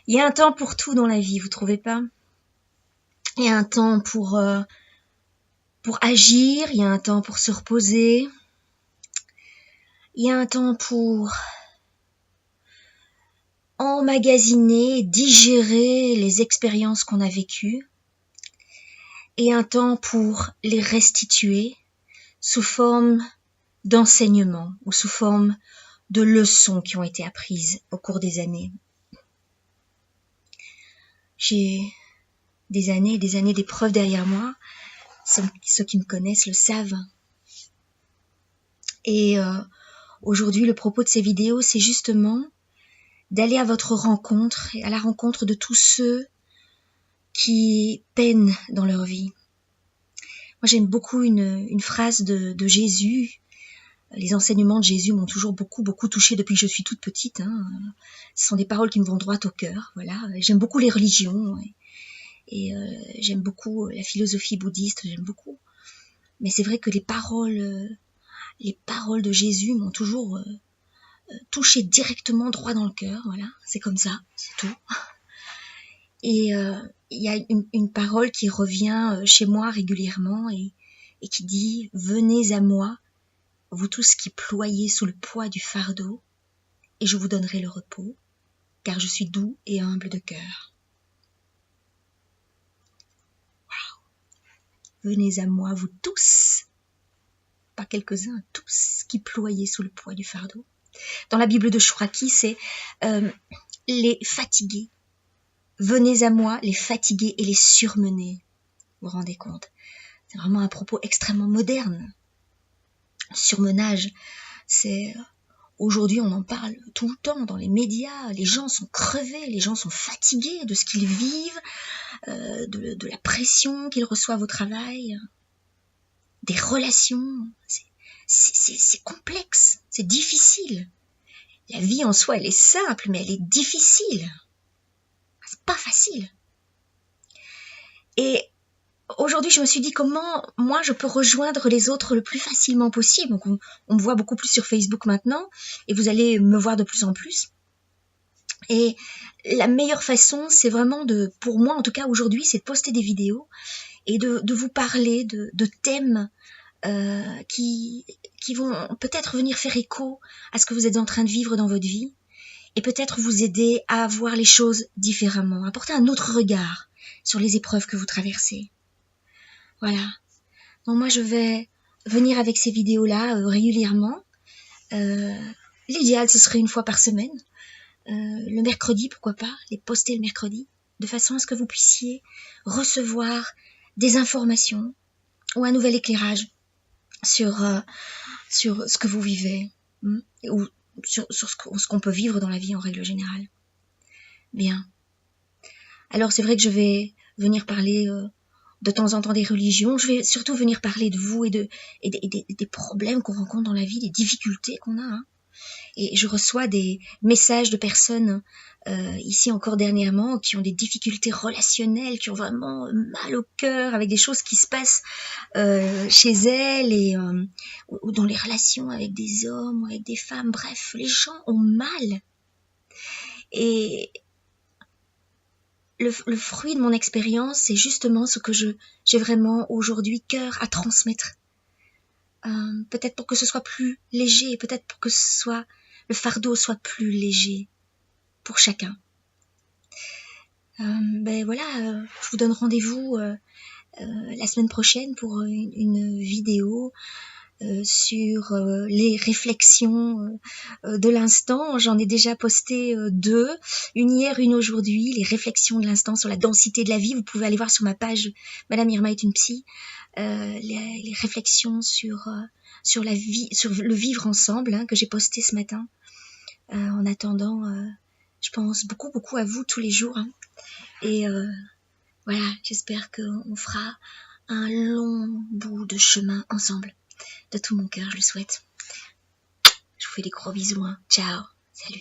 Il y a un temps pour tout dans la vie, vous trouvez pas? Il y a un temps pour agir, il y a un temps pour se reposer, il y a un temps pour emmagasiner, digérer les expériences qu'on a vécues, et un temps pour les restituer sous forme d'enseignement ou sous forme de leçons qui ont été apprises au cours des années. J'ai des années et des années d'épreuves derrière moi. Ceux qui me connaissent le savent. Et aujourd'hui, le propos de ces vidéos, c'est justement d'aller à votre rencontre et à la rencontre de tous ceux qui peinent dans leur vie. Moi, j'aime beaucoup une phrase de Jésus. Les enseignements de Jésus m'ont toujours beaucoup touchée depuis que je suis toute petite. Ce sont des paroles qui me vont droit au cœur. Voilà. J'aime beaucoup les religions et j'aime beaucoup la philosophie bouddhiste. J'aime beaucoup. Mais c'est vrai que les paroles de Jésus m'ont toujours touché directement droit dans le cœur. Voilà. C'est comme ça. C'est tout. Et il y a une parole qui revient chez moi régulièrement et qui dit « Venez à moi, vous tous qui ployez sous le poids du fardeau, et je vous donnerai le repos, car je suis doux et humble de cœur. » Wow. Venez à moi, vous tous, pas quelques-uns, tous qui ployez sous le poids du fardeau. Dans la Bible de Chouraki, c'est les fatigués. Venez à moi, les fatigués et les surmenés. Vous vous rendez compte? C'est vraiment un propos extrêmement moderne. Surmenage, c'est... Aujourd'hui, on en parle tout le temps dans les médias. Les gens sont crevés, les gens sont fatigués de ce qu'ils vivent, de la pression qu'ils reçoivent au travail, des relations. C'est complexe, c'est difficile. La vie en soi, elle est simple, mais elle est difficile. C'est pas facile. Et aujourd'hui, je me suis dit comment moi je peux rejoindre les autres le plus facilement possible. Donc on me voit beaucoup plus sur Facebook maintenant et vous allez me voir de plus en plus. Et la meilleure façon, c'est vraiment pour moi en tout cas aujourd'hui, c'est de poster des vidéos et de vous parler de thèmes qui vont peut-être venir faire écho à ce que vous êtes en train de vivre dans votre vie et peut-être vous aider à voir les choses différemment, apporter un autre regard sur les épreuves que vous traversez. Voilà. Donc moi, je vais venir avec ces vidéos-là régulièrement. L'idéal, ce serait une fois par semaine. Le mercredi, pourquoi pas, les poster le mercredi, de façon à ce que vous puissiez recevoir des informations ou un nouvel éclairage sur ce que vous vivez, ou sur ce qu'on peut vivre dans la vie en règle générale. Bien. Alors c'est vrai que je vais venir parler de temps en temps des religions. Je vais surtout venir parler de vous et des problèmes qu'on rencontre dans la vie, des difficultés qu'on a. Et je reçois des messages de personnes ici encore dernièrement qui ont des difficultés relationnelles, qui ont vraiment mal au cœur avec des choses qui se passent chez elles et ou dans les relations avec des hommes ou avec des femmes. Bref, les gens ont mal. Et le fruit de mon expérience, c'est justement ce que j'ai vraiment aujourd'hui cœur à transmettre. Peut-être pour que ce soit plus léger, peut-être pour que le fardeau soit plus léger pour chacun. Ben voilà, je vous donne rendez-vous la semaine prochaine pour une vidéo sur les réflexions de l'instant. J'en ai déjà posté 2, une hier, une aujourd'hui, les réflexions de l'instant sur la densité de la vie. Vous pouvez aller voir sur ma page Madame Irma est une psy, les réflexions sur la vie, sur le vivre ensemble que j'ai posté ce matin. En attendant, je pense beaucoup à vous tous les jours. Et voilà, j'espère qu'on fera un long bout de chemin ensemble. De tout mon cœur, je le souhaite. Je vous fais des gros bisous. Ciao, salut.